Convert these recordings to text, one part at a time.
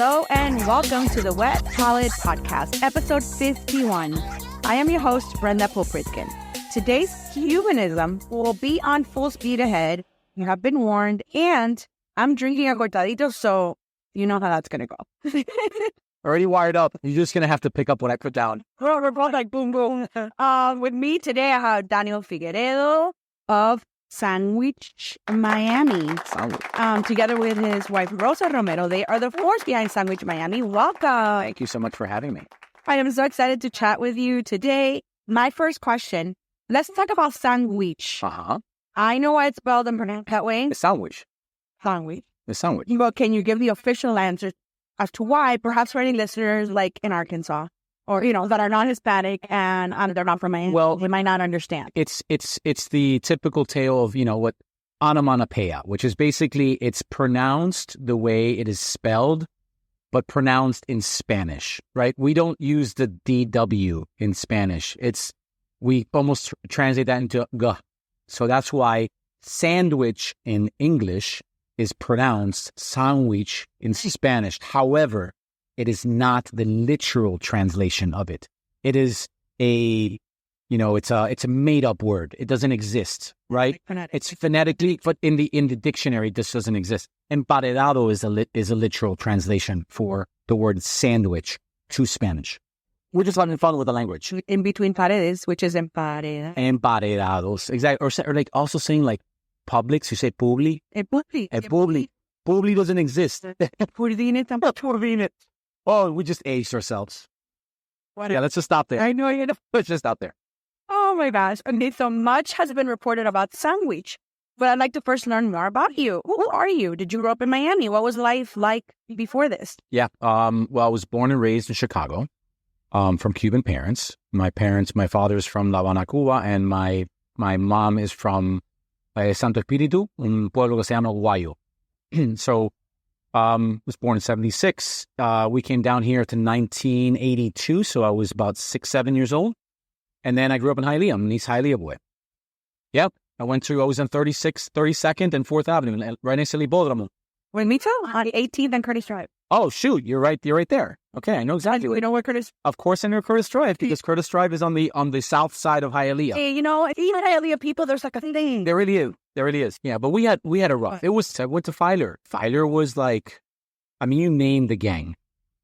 Hello and welcome to the Wet Palate Podcast, episode 51. I am your host, Brenda Popritkin. Today's Cubanism will be on full speed ahead. You have been warned, and I'm drinking a cortadito, so you know how that's going to go. Already wired up. You're just going to have to pick up what I put down. We're both like boom, boom. With me today, I have Daniel Figueredo of Sanguich de Miami. Together with his wife, Rosa Romero. They are the force behind Sanguich de Miami. Welcome. Thank you so much for having me. I am so excited to chat with you today. My first question, let's talk about sandwich. I know why it's spelled and pronounced that way. The sandwich. Sandwich. The sandwich. Well, can you give the official answer as to why, perhaps for any listeners like in Arkansas or, that are not Hispanic and they're not from Miami, they might not understand. It's the typical tale of, what onomatopoeia, which is basically it's pronounced the way it is spelled, but pronounced in Spanish, right? We don't use the DW in Spanish. We almost translate that into G. So that's why sandwich in English is pronounced sandwich in Spanish. However, it is not the literal translation of it. It is it's a made up word. It doesn't exist, right? It's phonetically, but in the dictionary, this doesn't exist. Emparedado is a literal translation for the word sandwich to Spanish. We're just having fun with the language. In between paredes, which is empareda. Emparedados, exactly. Or like also saying like Publix, you say publi. Publi. Publi doesn't exist. Purdine. Oh, we just aged ourselves. What? Yeah, let's just stop there. I know you know. Let's just stop there. Oh my gosh. Okay, so much has been reported about sandwich, but I'd like to first learn more about you. Who are you? Did you grow up in Miami? What was life like before this? Yeah. Well, I was born and raised in Chicago, from Cuban parents. My father's from La Habana, Cuba, and my mom is from Santo Espíritu, un pueblo que se llama Guayo. So, was born in 76. We came down here to 1982, so I was about 6-7 years old. And then I grew up in Hialeah. I'm an East Hialeah boy. Yep. I was on 32nd and 4th Avenue, right next to Libódromo. Wait, me too? On 18th and Curtis Drive. Oh, shoot. You're right there. Okay, I know exactly. You know where Curtis? Of course I know Curtis Drive, because Curtis Drive is on the south side of Hialeah. Hey, even Hialeah people, there's like a thing. There really is. Yeah, but we had a rough. I went to Filer. Filer was like, you name the gang.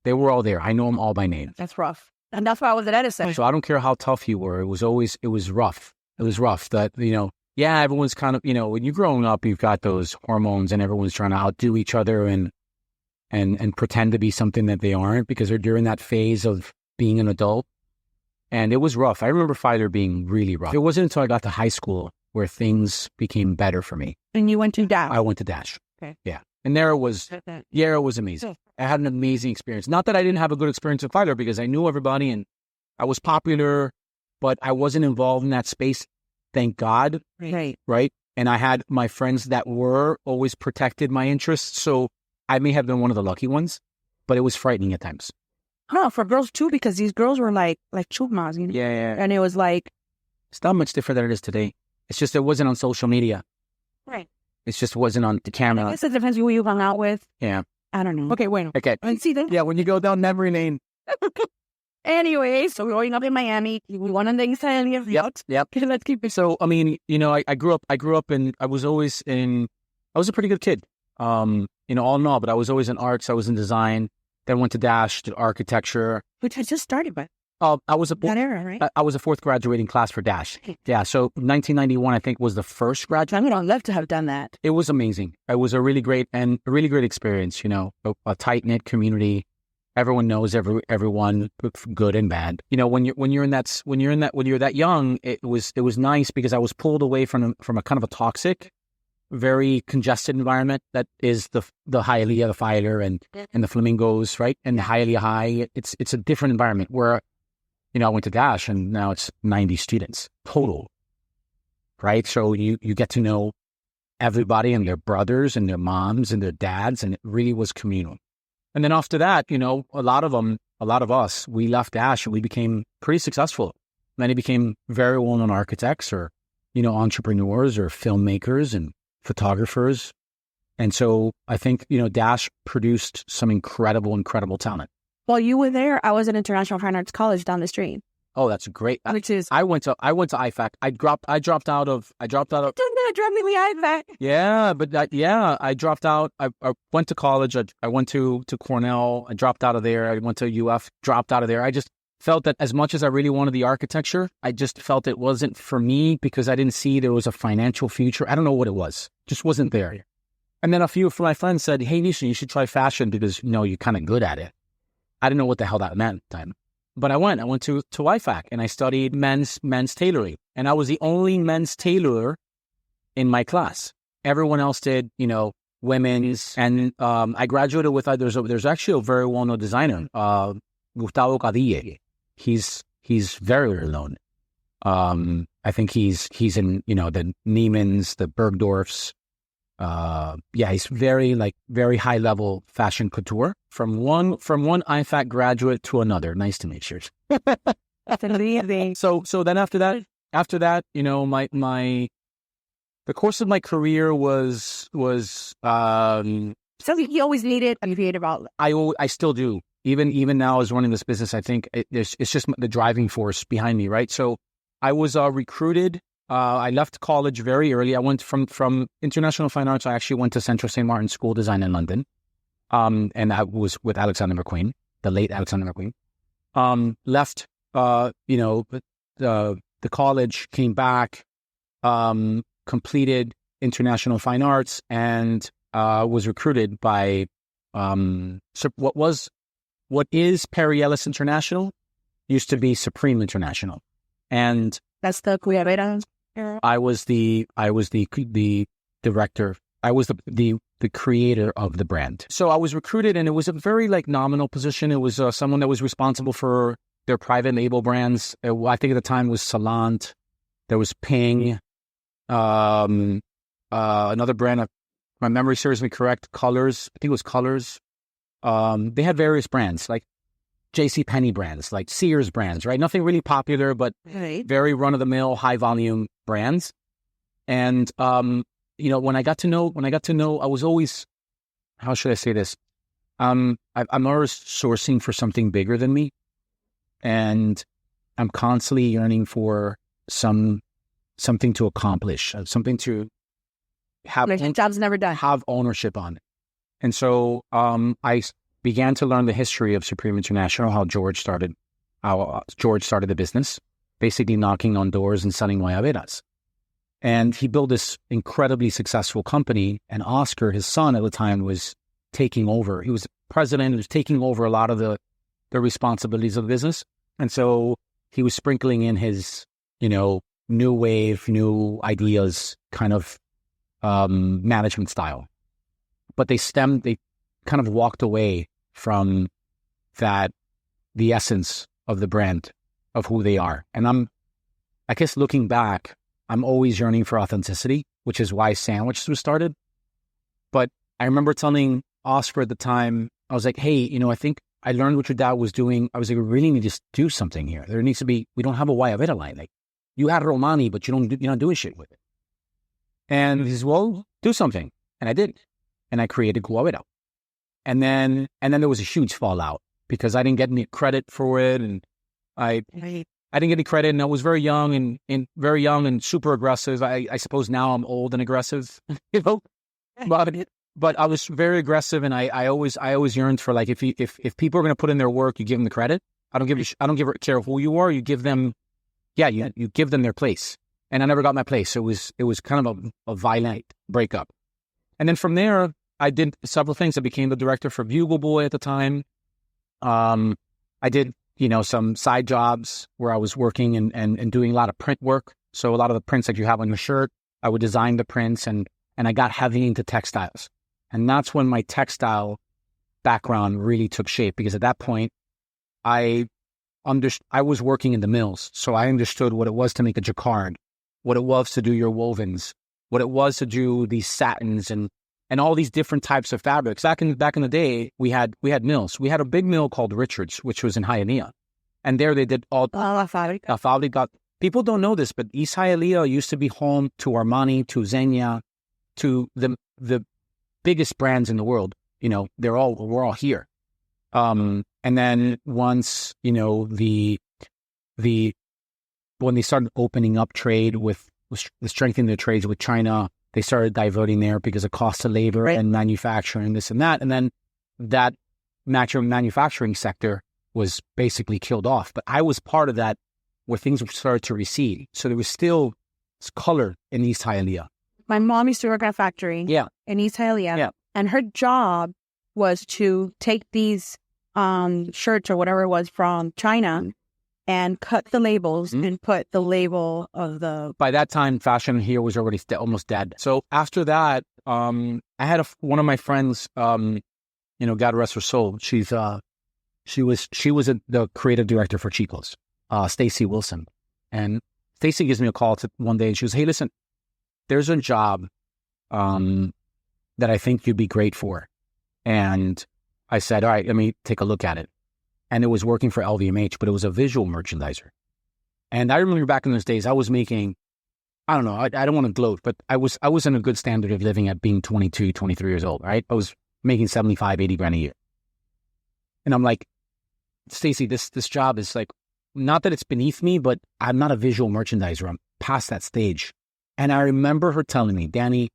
They were all there. I know them all by name. That's rough. And that's why I was at Edison. So I don't care how tough you were. It was rough. It was rough that, everyone's kind of, when you're growing up, you've got those hormones and everyone's trying to outdo each other and pretend to be something that they aren't, because they're during that phase of being an adult. And it was rough. I remember Filer being really rough. It wasn't until I got to high school where things became better for me. And you went to Dash? I went to Dash. Okay. Yeah. And it was amazing. I had an amazing experience. Not that I didn't have a good experience with Filer, because I knew everybody and I was popular, but I wasn't involved in that space. Thank God. Right. And I had my friends that were always protected my interests. So I may have been one of the lucky ones, but it was frightening at times. No, for girls too, because these girls were like chumas, Yeah. And it was like, it's not much different than it is today. It's just it wasn't on social media. Right. It just wasn't on the camera. I guess it depends who you hung out with. Yeah. I don't know. Okay, wait. Okay. And see then. Yeah, when you go down memory lane. Anyway, so growing up in Miami, we went on the East Hialeah. Yep. Okay, let's keep it. So, I grew up in, I was a pretty good kid. All in all, but I was always in arts. I was in design. Then went to Dash, did architecture. Which I just started by. I was that era, right? I was a 4th graduating class for Dash. Yeah, so 1991, I think, was the first graduate. I would have loved to have done that. It was amazing. It was a really great experience. A tight knit community. Everyone knows everyone, good and bad. When you're that young, it was nice because I was pulled away from a kind of a toxic, very congested environment that is the Hialeah, the Filer, and the Flamingos, right? And the Hialeah High. It's a different environment where, I went to Dash and now it's 90 students total, right? So you get to know everybody and their brothers and their moms and their dads, and it really was communal. And then after that, a lot of us, we left Dash and we became pretty successful. Many became very well-known architects or, entrepreneurs or filmmakers and photographers. And so I think, Dash produced some incredible talent. While you were there, I was at International Fine Arts College down the street. Oh, that's great. Which is I went to IFAC. I dropped out of Doesn't that drive me IFAC? Yeah, but I dropped out. I went to college. I went to Cornell. I dropped out of there. I went to UF, dropped out of there. I just felt that as much as I really wanted the architecture, I just felt it wasn't for me because I didn't see there was a financial future. I don't know what it was. Just wasn't there. And then a few of my friends said, hey, Nisha, you should try fashion because, you're kind of good at it. I didn't know what the hell that meant at the time. But I went to IFAC and I studied men's tailoring. And I was the only men's tailorer in my class. Everyone else did, women's. And I graduated with, there's actually a very well-known designer, Gustavo Cadille. He's very well known. I think he's in, the Neiman's, the Bergdorf's. He's very high level fashion couture from one IFAC graduate to another. Nice to meet you. That's amazing. So then after that, the course of my career was something you always needed a creative outlet. I still do. Even now as running this business, I think it's just the driving force behind me, right? So I was recruited. I left college very early. I went from International Fine Arts. I actually went to Central St. Martin's School of Design in London. And I was with Alexander McQueen, the late Alexander McQueen. Left, the college, came back, completed International Fine Arts, and was recruited by what is Perry Ellis International, used to be Supreme International, and that's the Figueredo. I was the director. I was the creator of the brand. So I was recruited, and it was a very nominal position. It was someone that was responsible for their private label brands. I think at the time was Salant. There was Ping. Another brand. If my memory serves me correct, Colors. I think it was Colors. They had various brands like JCPenney brands, like Sears brands, right? Nothing really popular, but very run-of-the-mill, high-volume brands. And when I got to know, I was always, how should I say this? I'm always sourcing for something bigger than me, and I'm constantly yearning for something to accomplish, something to have. Job's never done. Have ownership on it. And so I began to learn the history of Supreme International, how George started the business, basically knocking on doors and selling guayaberas. And he built this incredibly successful company, and Oscar, his son at the time, was taking over. He was president, he was taking over a lot of the responsibilities of the business. And so he was sprinkling in his, new wave, new ideas kind of management style. But they kind of walked away from the essence of the brand, of who they are. And I guess looking back, I'm always yearning for authenticity, which is why Sanguich was started. But I remember telling Oscar at the time, I was like, hey, I think I learned what your dad was doing. I was like, we really need to do something here. There needs to be, we don't have a guayabera line. Like, you had Romani, but you're not doing shit with it. And he says, well, do something. And I did. And I created guayabera. And then there was a huge fallout because I didn't get any credit for it. And I didn't get any credit, and I was very young and super aggressive. I suppose now I'm old and aggressive, but I was very aggressive, and I always yearned for, like, if people are going to put in their work, you give them the credit. I don't care who you are. You give them, you give them their place. And I never got my place. So it was kind of a violent breakup. And then from there, I did several things. I became the director for Bugle Boy at the time. I did, some side jobs where I was working and doing a lot of print work. So a lot of the prints that you have on your shirt, I would design the prints, and I got heavy into textiles. And that's when my textile background really took shape, because at that point, I was working in the mills. So I understood what it was to make a jacquard, what it was to do your wovens, what it was to do these satins and all these different types of fabrics. Back in the day, we had mills. We had a big mill called Richards, which was in Hialeah. And there they did all... La Fábrica. People don't know this, but East Hialeah used to be home to Armani, to Zegna, to the biggest brands in the world, we're all here. And then once, when they started opening up trade with strengthening their trades with China, they started diverting there because of cost of labor and manufacturing, this and that. And then that manufacturing sector was basically killed off. But I was part of that where things started to recede. So there was still color in East Hialeah. My mom used to work at a factory in East Hialeah, and her job was to take these shirts or whatever it was from China and cut the labels and put the label of the... By that time, fashion here was already almost dead. So after that, I had one of my friends, God rest her soul. She was the creative director for Chico's, Stacy Wilson. And Stacy gives me a call one day and she was, hey, listen, there's a job that I think you'd be great for. And I said, all right, let me take a look at it. And it was working for LVMH, but it was a visual merchandiser. And I remember back in those days, I was making, I don't know, I don't want to gloat, but I was in a good standard of living at being 22, 23 years old, right? I was making 75, 80 grand a year. And I'm like, Stacey, this job is like, not that it's beneath me, but I'm not a visual merchandiser. I'm past that stage. And I remember her telling me, Danny,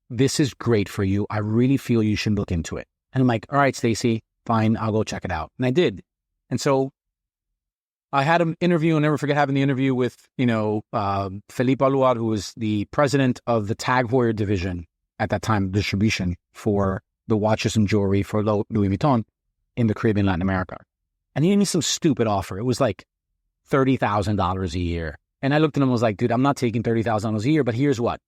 this is great for you. I really feel you should look into it. And I'm like, all right, Stacey, fine, I'll go check it out. And I did. And so I had an interview. I'll never forget having the interview with, Felipe Aluad, who was the president of the Tag Heuer division at that time, distribution for the watches and jewelry for Louis Vuitton in the Caribbean, Latin America. And he gave me some stupid offer. It was like $30,000 a year. And I looked at him and was like, dude, I'm not taking $30,000 a year, but here's what.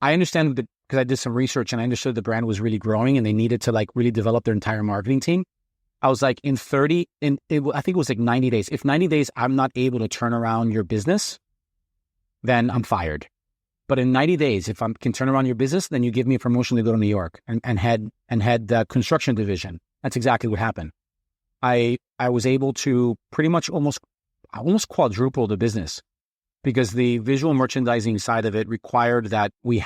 I understand that because I did some research and I understood the brand was really growing and they needed to like really develop their entire marketing team. I was like, I think it was like 90 days. If 90 days, I'm not able to turn around your business, then I'm fired. But in 90 days, if I can turn around your business, then you give me a promotion to go to New York and head the construction division. That's exactly what happened. I was able to pretty much almost quadruple the business because the visual merchandising side of it required that we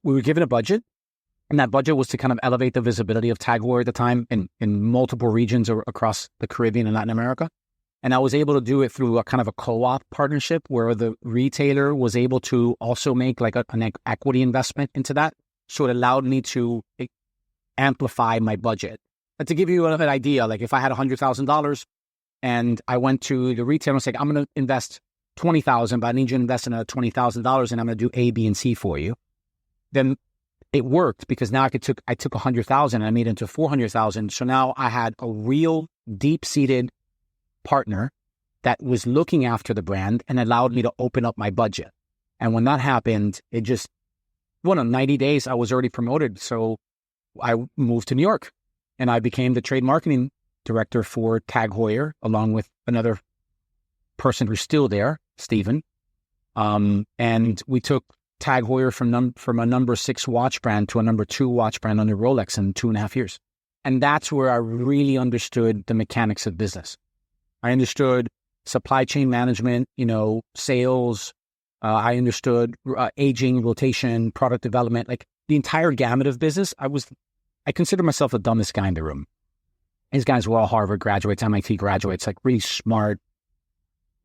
were given a budget. And that budget was to kind of elevate the visibility of Tag Heuer at the time in multiple regions across the Caribbean and Latin America. And I was able to do it through a kind of a co-op partnership where the retailer was able to also make like an equity investment into that. So it allowed me to amplify my budget. But to give you an idea, like if I had $100,000 and I went to the retailer and said, I'm going to invest $20,000, but I need you to invest another $20,000 and I'm going to do A, B, and C for you. Then it worked because now I took $100,000 and I made it into $400,000. So now I had a real deep-seated partner that was looking after the brand and allowed me to open up my budget. And when that happened, in 90 days, I was already promoted. So I moved to New York and I became the trade marketing director for Tag Heuer, along with another person who's still there, Stephen. And we took Tag Heuer from a number 6 watch brand to a number 2 watch brand under Rolex in 2.5 years. And that's where I really understood the mechanics of business. I understood supply chain management, sales. I understood aging, rotation, product development, like the entire gamut of business. I consider myself the dumbest guy in the room. These guys were all Harvard graduates, MIT graduates, like really smart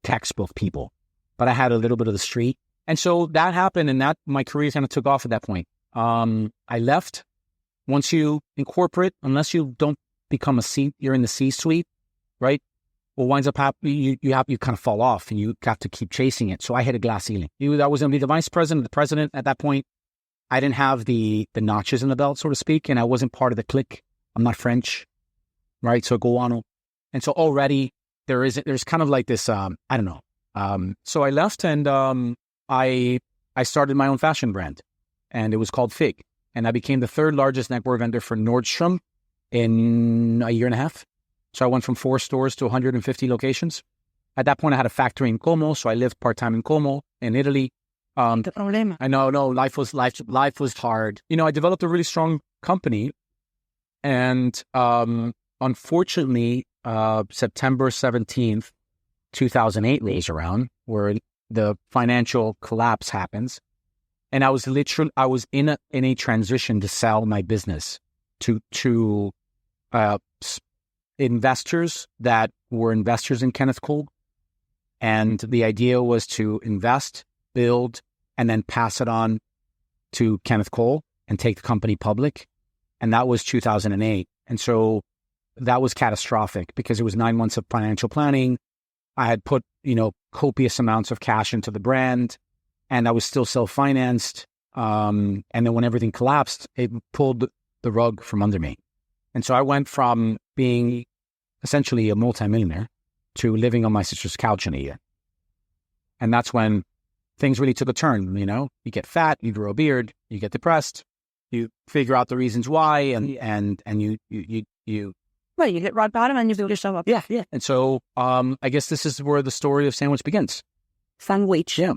textbook people. But I had a little bit of the street. And so that happened, and my career kind of took off at that point. I left. Once you incorporate, unless you don't become you're in the C-suite, right? What winds up happening, you kind of fall off, and you have to keep chasing it. So I hit a glass ceiling. I was going to be the vice president, the president at that point. I didn't have the notches in the belt, so to speak, and I wasn't part of the clique. I'm not French, right? So go on. And so already there's kind of like this, I don't know. So I left and I started my own fashion brand, and it was called Fig. And I became the 3rd largest neckwear vendor for Nordstrom in a year and a half. So I went from 4 stores to 150 locations. At that point, I had a factory in Como, so I lived part-time in Como, in Italy. I know, life was hard. I developed a really strong company, and unfortunately, September 17th, 2008 rolls around, where the financial collapse happens, And I was in a transition to sell my business to investors that were investors in Kenneth Cole. And the idea was to invest, build, and then pass it on to Kenneth Cole and take the company public. And that was 2008. And so that was catastrophic because it was 9 months of financial planning. I had put, copious amounts of cash into the brand, and I was still self-financed. And then when everything collapsed, it pulled the rug from under me. And so I went from being essentially a multimillionaire to living on my sister's couch in a year. And that's when things really took a turn. You get fat, you grow a beard, you get depressed, you figure out the reasons why, and you Well, you hit rock bottom and you build yourself up. Yeah. And so I guess this is where the story of Sanguich begins. Sanguich. Yeah.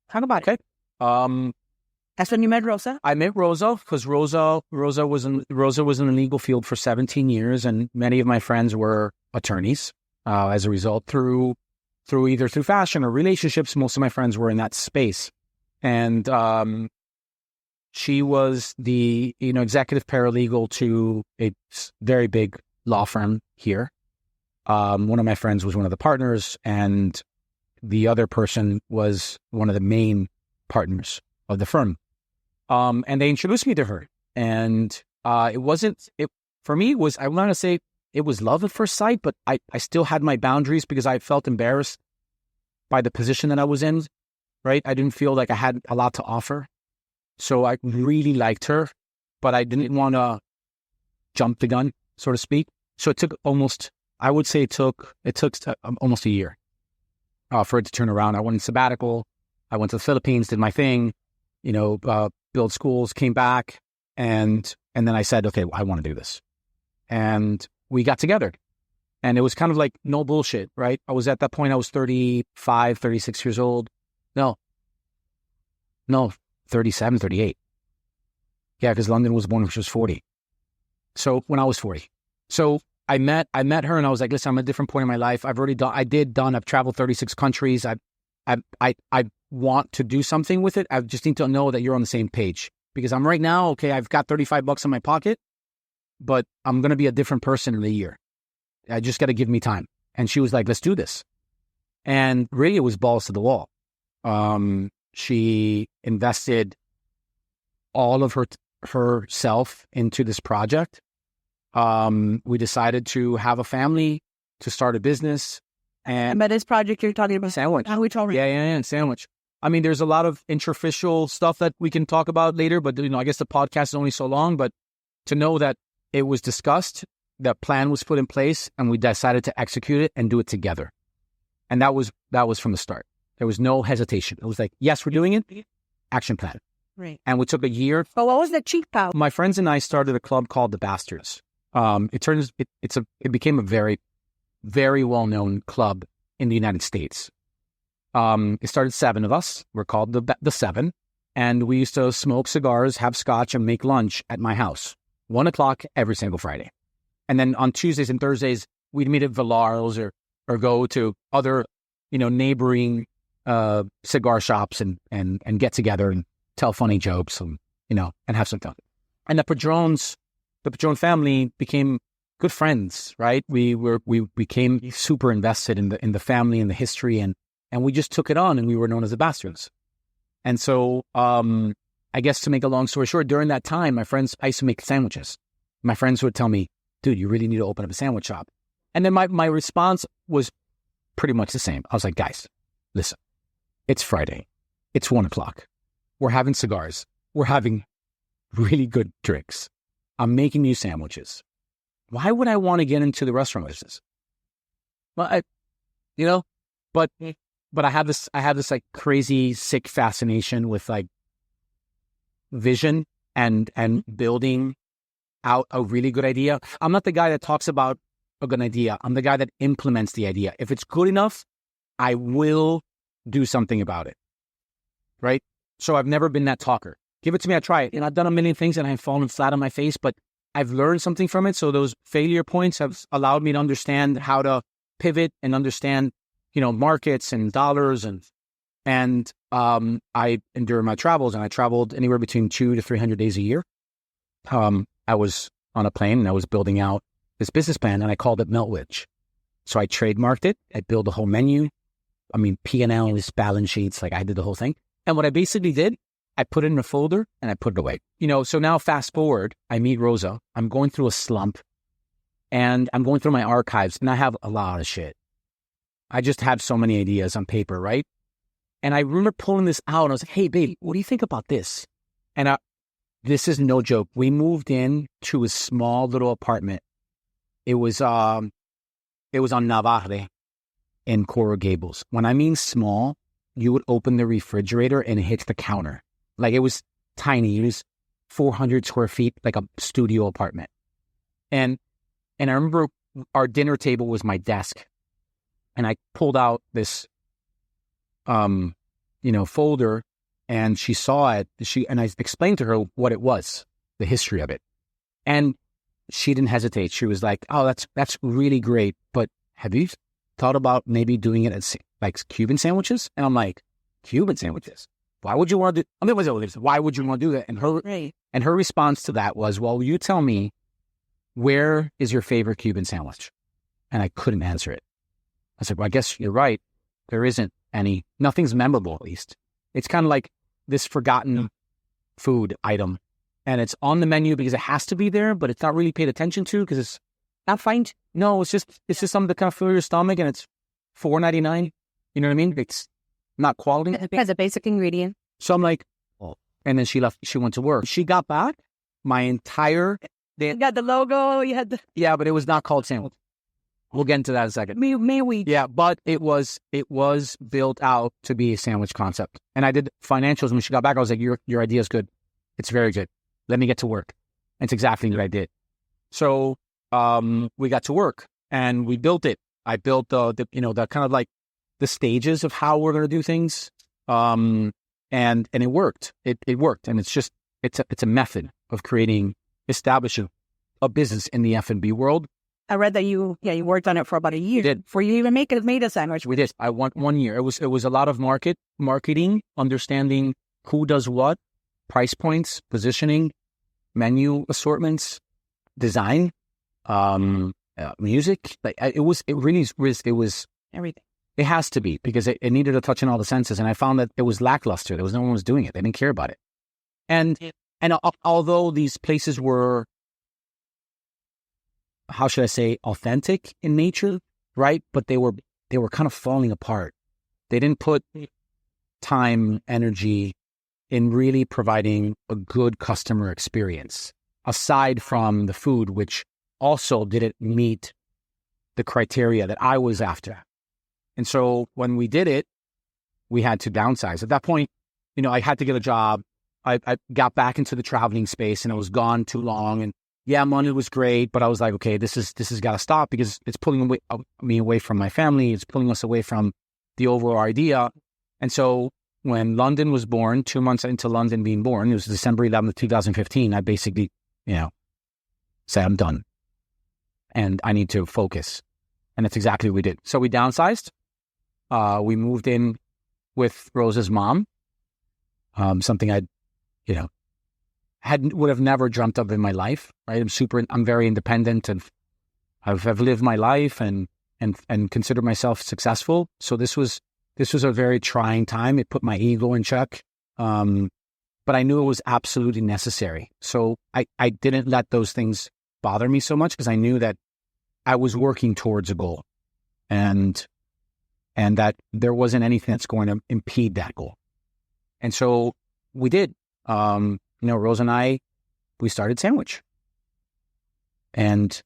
Talk about it. That's when you met Rosa? I met Rosa because Rosa was in the legal field for 17 years, and many of my friends were attorneys. As a result, through fashion or relationships, most of my friends were in that space. And she was the executive paralegal to a very big law firm here. One of my friends was one of the partners, and the other person was one of the main partners of the firm. And they introduced me to her. And for me, I want to say it was love at first sight, but I still had my boundaries because I felt embarrassed by the position that I was in, right? I didn't feel like I had a lot to offer. So I really liked her, but I didn't want to jump the gun, so to speak. So it took almost a year for it to turn around. I went in sabbatical. I went to the Philippines, did my thing, build schools, came back, and then I said, okay, I want to do this. And we got together. And it was kind of like no bullshit, right? I was at that point, I was 35, 36 years old. No, 37, 38. Yeah, because London was born when she was 40. So when I was 40. So I met her and I was like, listen, I'm at a different point in my life. I've traveled 36 countries. I want to do something with it. I just need to know that you're on the same page. Because I'm right now, okay, I've got $35 in my pocket, but I'm going to be a different person in a year. I just got to give me time. And she was like, let's do this. And really it was balls to the wall. She invested all of herself into this project. We decided to have a family, to start a business. And but this project you're talking about, Sanguich. Sanguich already. Yeah, Sanguich. I mean, there's a lot of interficial stuff that we can talk about later, but I guess the podcast is only so long. But to know that it was discussed, that plan was put in place, and we decided to execute it and do it together. And that was from the start. There was no hesitation. It was like, yes, we're doing it. Action plan. Right. And we took a year. But what was the cheap out? My friends and I started a club called the Bastards. It became a very, very well-known club in the United States. It started 7 of us. We're called the 7. And we used to smoke cigars, have scotch, and make lunch at my house. 1:00 every single Friday. And then on Tuesdays and Thursdays, we'd meet at Villar's or go to other, neighboring cigar shops and get together and tell funny jokes and have some fun. And the Padron family became good friends, right? We became super invested in the family and the history, and we just took it on, and we were known as the Bastards. And so, I guess to make a long story short, during that time, I used to make sandwiches. My friends would tell me, dude, you really need to open up a sandwich shop. And then my response was pretty much the same. I was like, guys, listen, it's Friday. It's 1:00. We're having cigars. We're having really good drinks. I'm making you sandwiches. Why would I want to get into the restaurant business? Well, but I have this like crazy, sick fascination with like vision and building out a really good idea. I'm not the guy that talks about a good idea. I'm the guy that implements the idea. If it's good enough, I will do something about it. Right? So I've never been that talker. Give it to me, I try it. And I've done a million things and I've fallen flat on my face, but I've learned something from it. So those failure points have allowed me to understand how to pivot and understand, markets and dollars and during my travels, and I traveled anywhere between 200 to 300 days a year. I was on a plane and I was building out this business plan, and I called it Meltwich. So I trademarked it. I built a whole menu. I mean, P&Ls, balance sheets, like I did the whole thing. And what I basically did, I put it in a folder and I put it away. So now fast forward, I meet Rosa. I'm going through a slump and I'm going through my archives, and I have a lot of shit. I just have so many ideas on paper, right? And I remember pulling this out and I was like, hey, babe, what do you think about this? And this is no joke. We moved in to a small little apartment. It was on Navarre in Coral Gables. When I mean small, you would open the refrigerator and it hits the counter. Like, it was tiny. It was 400 square feet, like a studio apartment. And I remember our dinner table was my desk. And I pulled out this, folder, and she saw it. And I explained to her what it was, the history of it. And she didn't hesitate. She was like, oh, that's really great. But have you thought about maybe doing it as like Cuban sandwiches? And I'm like, Cuban sandwiches? Why would you want to do? Why would you want to do that? And her response to that was, well, you tell me, where is your favorite Cuban sandwich? And I couldn't answer it. I said, well, I guess you're right. There isn't any. Nothing's memorable, at least. It's kind of like this forgotten food item. And it's on the menu because it has to be there, but it's not really paid attention to because it's not fine. No, it's just something that kind of fills your stomach, and it's $4.99. You know what I mean? It's not quality. It has a basic ingredient. So I'm like, oh. And then she left. She went to work. She got back. My entire day. You got the logo. You had the. Yeah, but it was not called sandwich. We'll get into that in a second. May we? Yeah, but it was built out to be a sandwich concept. And I did financials. When she got back, I was like, your idea is good. It's very good. Let me get to work. And it's exactly what I did. So we got to work and we built it. I built the kind of like the stages of how we're going to do things. And it worked. It worked. And it's a method of establishing a business in the F&B world. I read that you worked on it for about a year. We did. Before you even made a sandwich. We did. I want 1 year. It was a lot of marketing, understanding who does what, price points, positioning, menu assortments, design, music. Like it was everything. It has to be because it needed a touch on all the senses, and I found that it was lackluster. No one was doing it. They didn't care about it. And although these places were, how should I say, authentic in nature, right? But they were kind of falling apart. They didn't put time, energy in really providing a good customer experience, aside from the food, which also didn't meet the criteria that I was after. And so when we did it, we had to downsize. At that point, I had to get a job. I got back into the traveling space, and it was gone too long. And yeah, money was great, but I was like, okay, this has got to stop because it's pulling me away from my family. It's pulling us away from the overall idea. And so when London was born, 2 months into London being born, it was December 11th, 2015, I basically, said, I'm done and I need to focus. And that's exactly what we did. So we downsized. We moved in with Rosa's mom, something I'd, would have never dreamt of in my life, right? I'm very independent, and I've lived my life and considered myself successful. So this was a very trying time. It put my ego in check. But I knew it was absolutely necessary. So I didn't let those things bother me so much because I knew that I was working towards a goal and that there wasn't anything that's going to impede that goal. And so we did. Rosa and I, we started Sanguich. And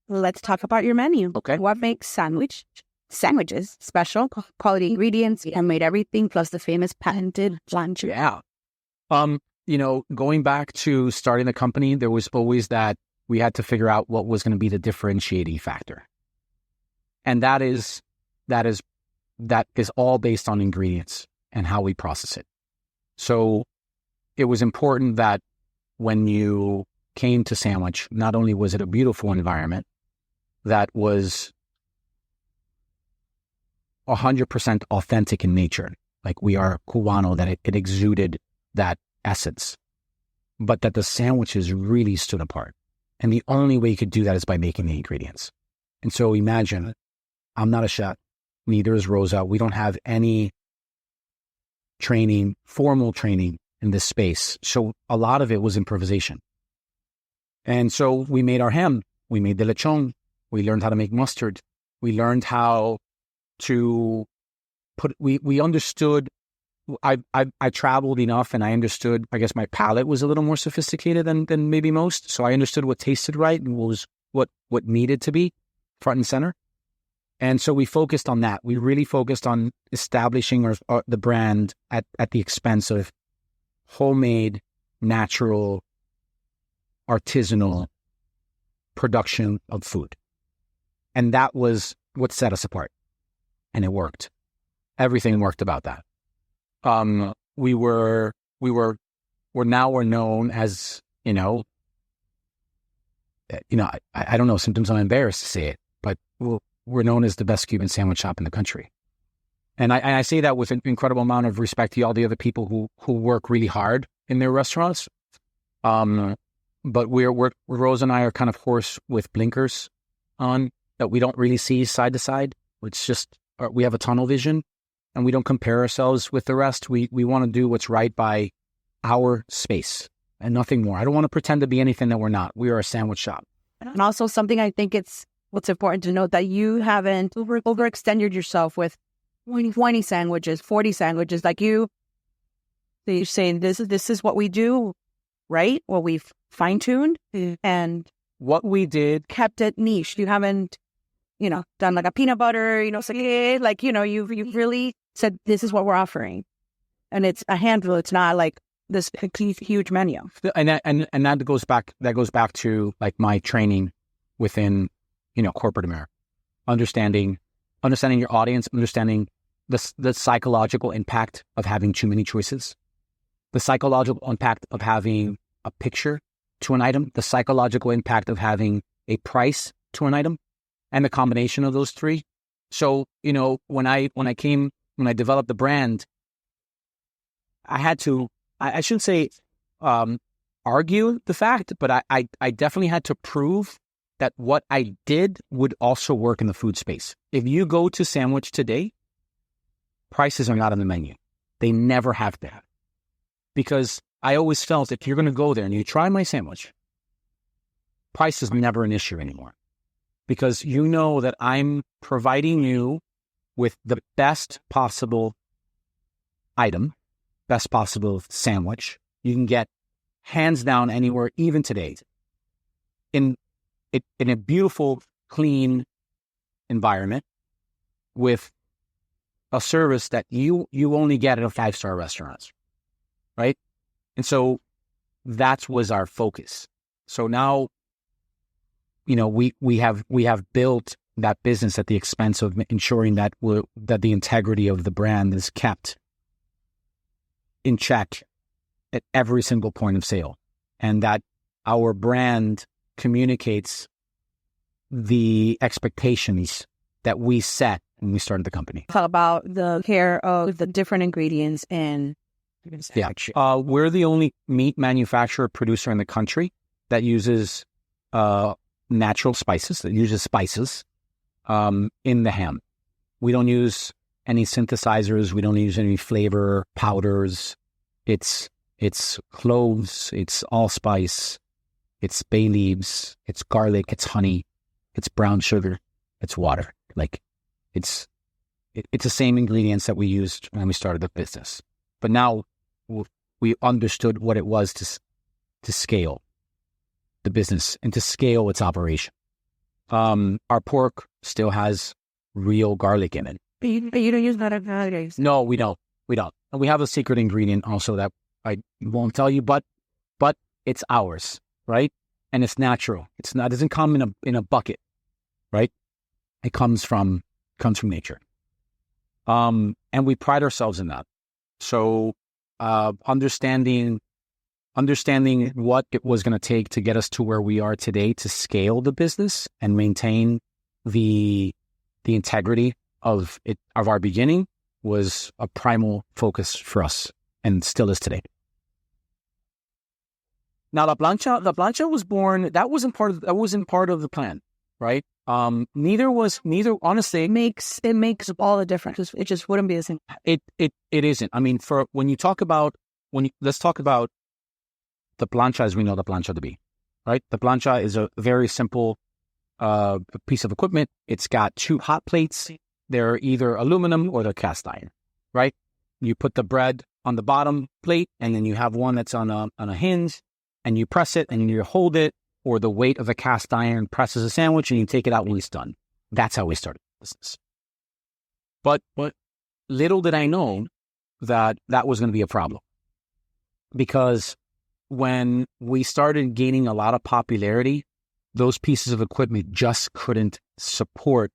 let's talk about your menu. Okay. What makes sandwiches special? Quality ingredients, handmade everything, plus the famous patented plancha. Yeah. Going back to starting the company, there was always that we had to figure out what was going to be the differentiating factor. And that is all based on ingredients and how we process it. So it was important that when you came to Sanguich, not only was it a beautiful environment that was 100% authentic in nature. like we are Cubano, that it exuded that essence, but that the sandwiches really stood apart. And the only way you could do that is by making the ingredients. And so imagine, I'm not a chef, neither is Rosa. We don't have any training, formal training in this space. So a lot of it was improvisation. And so we made our ham, we made the lechon, we learned how to make mustard, we learned how to we understood, I traveled enough and I understood, I guess my palate was a little more sophisticated than maybe most. So I understood what tasted right and what needed to be front and center. And so we focused on that. We really focused on establishing the brand at the expense of homemade, natural, artisanal production of food. And that was what set us apart. And it worked. Everything worked about that. We're known as, I don't know, sometimes I'm embarrassed to say it, but we're known as the best Cuban sandwich shop in the country. And I say that with an incredible amount of respect to all the other people who work really hard in their restaurants. But Rose and I are kind of horse with blinkers on, that we don't really see side to side. It's just, we have a tunnel vision and we don't compare ourselves with the rest. We want to do what's right by our space and nothing more. I don't want to pretend to be anything that we're not. We are a sandwich shop. And also something I think what's important to note, that you haven't overextended yourself with 20 sandwiches, 40 sandwiches. Like you're saying, this is what we do, right? What we've fine-tuned and what we did, kept it niche. You haven't, done like a peanut butter, you've really said, this is what we're offering. And it's a handful. It's not like this huge menu. And that goes back to like my training within, corporate America, understanding your audience, understanding the psychological impact of having too many choices, the psychological impact of having a picture to an item, the psychological impact of having a price to an item, and the combination of those three. So, when I developed the brand, I had to, I shouldn't say argue the fact, but I definitely had to prove that what I did would also work in the food space. If you go to Sandwich today, prices are not on the menu. They never have been. Because I always felt if you're going to go there and you try my sandwich, price is never an issue anymore. Because you know that I'm providing you with the best possible item, best possible sandwich you can get hands down anywhere, even today, in a beautiful, clean environment with a service that you only get at a 5-star restaurant, right? And so that was our focus. So now, we have built that business at the expense of ensuring that the integrity of the brand is kept in check at every single point of sale, and that our brand communicates the expectations that we set when we started the company. Talk about the care of the different ingredients in. Yeah, we're the only meat manufacturer producer in the country that uses natural spices, that uses spices in the ham. We don't use any synthesizers. We don't use any flavor powders. It's cloves. It's allspice. It's bay leaves. It's garlic. It's honey. It's brown sugar. It's water. Like it's the same ingredients that we used when we started the business. But now we understood what it was to scale the business and to scale its operation. Our pork still has real garlic in it. But you don't use that nowadays. No, we don't. And we have a secret ingredient also that I won't tell you, but it's ours, right? And it's natural. It doesn't come in a bucket, right? It comes from nature. And we pride ourselves in that. So understanding what it was going to take to get us to where we are today to scale the business and maintain the integrity of our beginning was a primal focus for us and still is today. Now, La Plancha was born. That wasn't part of the plan, right? Neither, honestly. It makes all the difference. It just wouldn't be the same. It isn't. I mean, let's talk about the plancha as we know the plancha to be, right? The plancha is a very simple piece of equipment. It's got two hot plates. They're either aluminum or they're cast iron, right? You put the bread on the bottom plate, and then you have one that's on a hinge, and you press it, and you hold it, or the weight of the cast iron presses a sandwich, and you take it out when it's done. That's how we started the business. But little did I know that was going to be a problem, because when we started gaining a lot of popularity, those pieces of equipment just couldn't support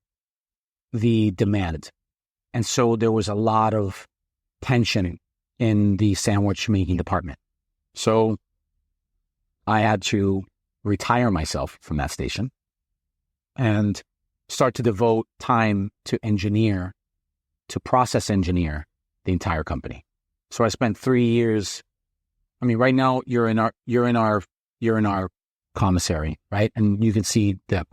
the demand. And so there was a lot of tension in the sandwich making department. So I had to retire myself from that station and start to devote time to process engineer the entire company. So I spent 3 years. I mean, right now you're in our commissary, right? And you can see the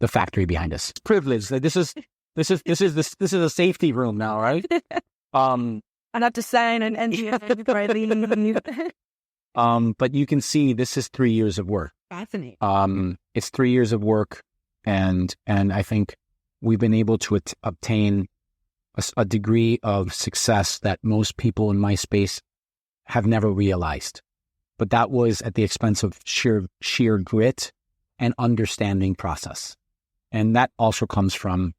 factory behind us. It's privileged. This is a safety room now, right? I have to sign an NDA before I leave. But you can see this is 3 years of work. Fascinating. It's 3 years of work, and I think we've been able to obtain a degree of success that most people in my space have never realized. But that was at the expense of sheer grit and understanding process. And that also comes from,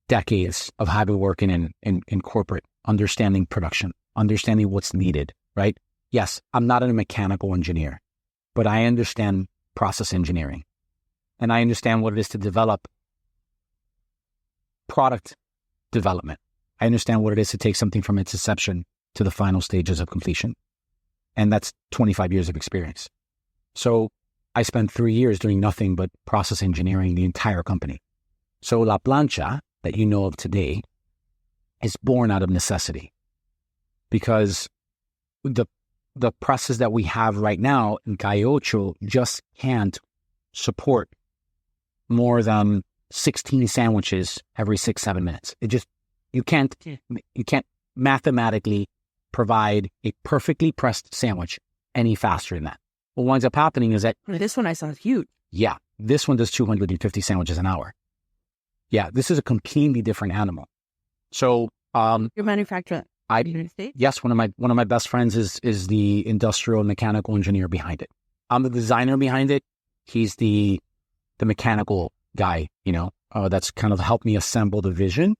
decades of having working in corporate, understanding production, understanding what's needed, right? Yes, I'm not a mechanical engineer, but I understand process engineering. And I understand what it is to develop product development. I understand what it is to take something from its inception to the final stages of completion. And that's 25 years of experience. So I spent 3 years doing nothing but process engineering the entire company. So La Plancha, that you know of today, is born out of necessity, because the presses that we have right now in Calle just can't support more than 16 sandwiches every 6-7 minutes. You can't mathematically provide a perfectly pressed sandwich any faster than that. What winds up happening is that this one I saw is huge. Yeah, this one does 250 sandwiches an hour. Yeah, this is a completely different animal. So you manufacture in the United States? Yes, one of my best friends is the industrial and mechanical engineer behind it. I'm the designer behind it. He's the mechanical guy, that's kind of helped me assemble the vision.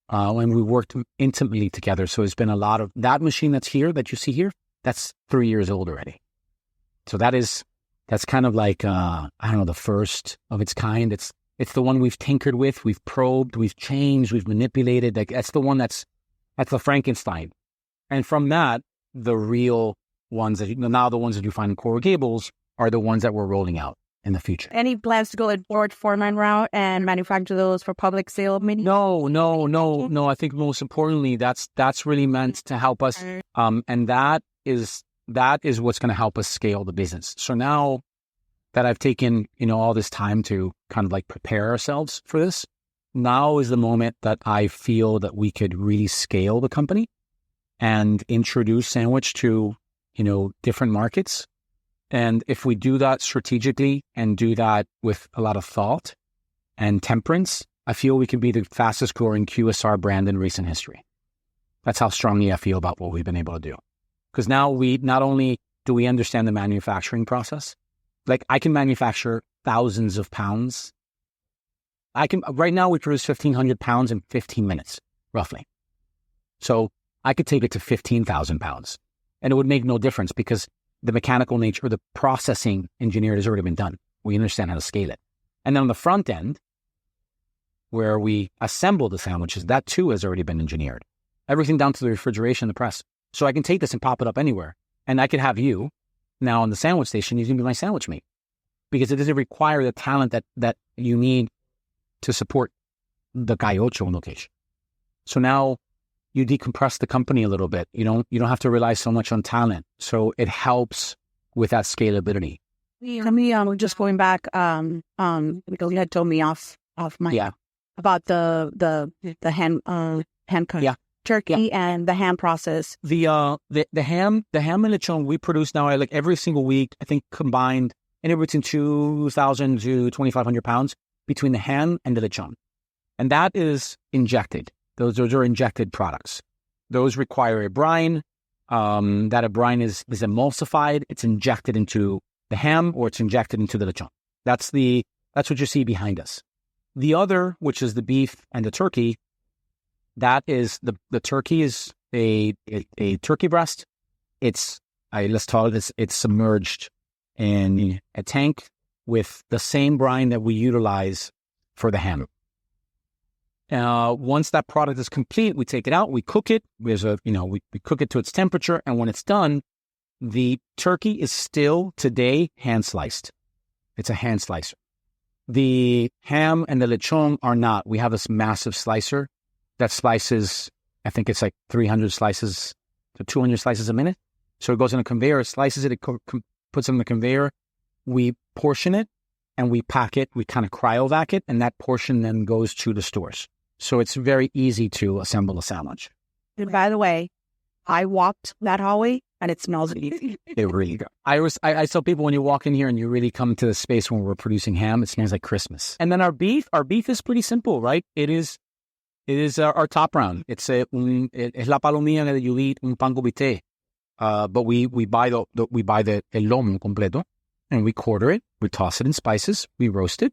And we worked intimately together. So it's been a lot of that machine that you see here, that's 3 years old already. So that's kind of like, the first of its kind. It's the one we've tinkered with, we've probed, we've changed, we've manipulated. Like that's the one that's the Frankenstein. And from that, the real ones the ones that you find in Coral Gables are the ones that we're rolling out in the future. Any plans to go a board foreman route and manufacture those for public sale? No. I think most importantly, that's really meant to help us. And that is what's going to help us scale the business. So now that I've taken, all this time to kind of like prepare ourselves for this, now is the moment that I feel that we could really scale the company and introduce sandwich to, different markets. And if we do that strategically and do that with a lot of thought and temperance, I feel we can be the fastest growing QSR brand in recent history. That's how strongly I feel about what we've been able to do. Because now not only do we understand the manufacturing process, like I can manufacture thousands of pounds. Right now we produce 1,500 pounds in 15 minutes, roughly. So I could take it to 15,000 pounds and it would make no difference because the mechanical nature or the processing engineering has already been done. We understand how to scale it. And then on the front end, where we assemble the sandwiches, that too has already been engineered. Everything down to the refrigeration, the press. So I can take this and pop it up anywhere. And I could have you now on the sandwich station, you can be my sandwich mate. Because it doesn't require the talent that you need to support the Calle location. So now you decompress the company a little bit. You don't have to rely so much on talent. So it helps with that scalability. Tell me, just going back, because you had told me off my about the hand cut turkey and the ham process. The ham and lechon we produce now, like every single week, I think combined anywhere between 2,000 to 2,500 pounds between the ham and the lechon, and that is injected. Those are injected products. Those require a brine. That a brine is emulsified. It's injected into the ham or it's injected into the lechon. That's what you see behind us. The other, which is the beef and the turkey, that is the turkey is a turkey breast. It's submerged in a tank with the same brine that we utilize for the ham. Once that product is complete, we take it out, we cook it. We cook it to its temperature, and when it's done, the turkey is still today hand sliced. It's a hand slicer. The ham and the lechon are not. We have this massive slicer that slices, I think it's like 300 slices to 200 slices a minute. So it goes on a conveyor, it slices it, puts it on the conveyor. We portion it and we pack it. We kind of cryovac it, and that portion then goes to the stores. So it's very easy to assemble a sandwich. And by the way, I walked that hallway and it smells easy. It really does. I tell people, when you walk in here and you really come to the space when we're producing ham, it smells like Christmas. And then our beef is pretty simple, right? It is our top round. Es la palomilla that you eat, un pan con bistec. But we buy the el lomo completo, and we quarter it. We toss it in spices. We roast it,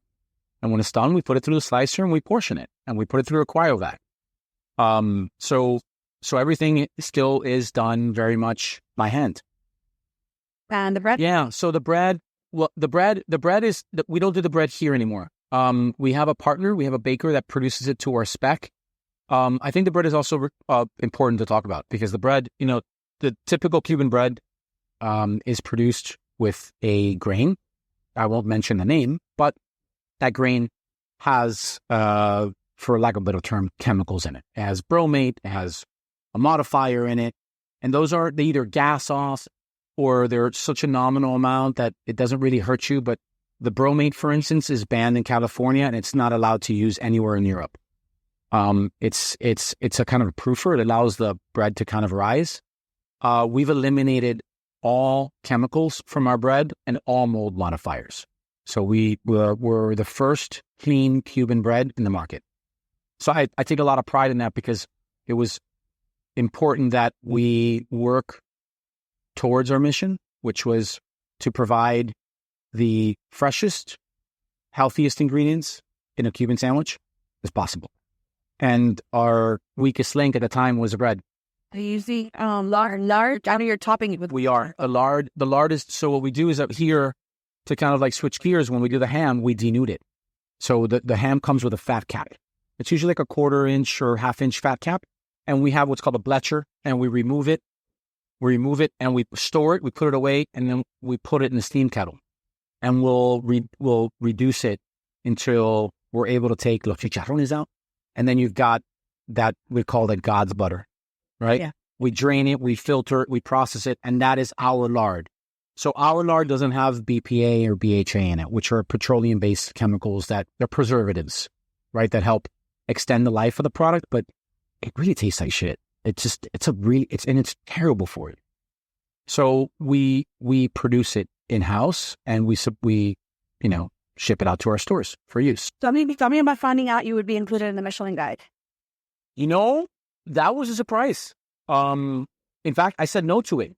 and when it's done, we put it through the slicer and we portion it, and we put it through a cryovac. So everything still is done very much by hand. And the bread? Yeah. So the bread is, we don't do the bread here anymore. We have a partner. We have a baker that produces it to our spec. I think the bread is also important to talk about, because the bread, the typical Cuban bread is produced with a grain. I won't mention the name, but that grain has, for lack of a better term, chemicals in it. It has bromate, it has a modifier in it, and they either gas off or they're such a nominal amount that it doesn't really hurt you. But the bromate, for instance, is banned in California, and it's not allowed to use anywhere in Europe. It's a kind of a proofer. It allows the bread to kind of rise. We've eliminated all chemicals from our bread and all mold modifiers. So we're the first clean Cuban bread in the market. So I take a lot of pride in that, because it was important that we work towards our mission, which was to provide the freshest, healthiest ingredients in a Cuban sandwich as possible. And our weakest link at the time was the bread. Are you using lard? I know you're topping it with... We are. The lard is... So what we do is up here, to kind of like switch gears, when we do the ham, we denude it. So the ham comes with a fat cap. It's usually like a 1/4 inch or 1/2 inch fat cap. And we have what's called a blecher, and we remove it. We remove it and we store it. We put it away, and then we put it in the steam kettle. And we'll reduce it until we're able to take los chicharrones out. And then you've got that, we call that God's butter, right? Yeah. We drain it, we filter it, we process it, and that is our lard. So our lard doesn't have BPA or BHA in it, which are petroleum-based chemicals that they're preservatives, right? That help extend the life of the product, but it really tastes like shit. It's terrible for you. So we produce it in-house, and we ship it out to our stores for use. Tell me about finding out you would be included in the Michelin Guide. That was a surprise. In fact, I said no to it.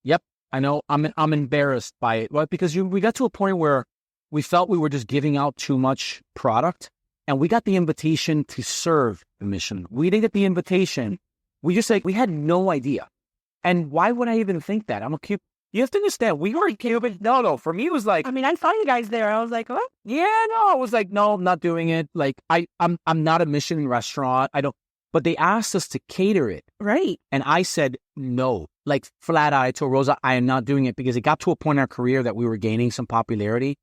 Yep, I know. I'm embarrassed by it, well, because we got to a point where we felt we were just giving out too much product, and we got the invitation to serve the mission. We didn't get the invitation. We had no idea. And why would I even think that? I'm a Cuban. You have to understand, we weren't Cuban. No. For me, it was like... I mean, I saw you guys there. I was like, what? Yeah, no. I was like, no, I'm not doing it. Like, I'm not a Michelin restaurant. I don't... But they asked us to cater it. Right. And I said no. Like, flat out, I told Rosa, I am not doing it, because it got to a point in our career that we were gaining some popularity.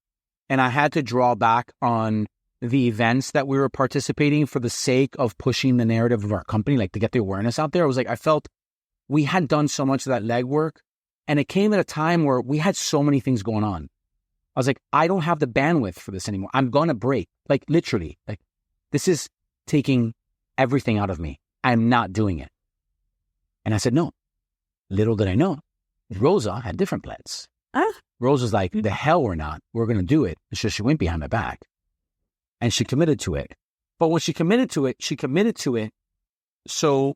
And I had to draw back on the events that we were participating for the sake of pushing the narrative of our company, like to get the awareness out there. I was like, I felt we had done so much of that legwork, and it came at a time where we had so many things going on. I was like, I don't have the bandwidth for this anymore. I'm going to break. Like literally, like this is taking everything out of me. I'm not doing it. And I said, no. Little did I know, Rosa had different plans. Rosa's like, the hell we're not. We're going to do it. It's just she went behind my back. And she committed to it. But when she committed to it. So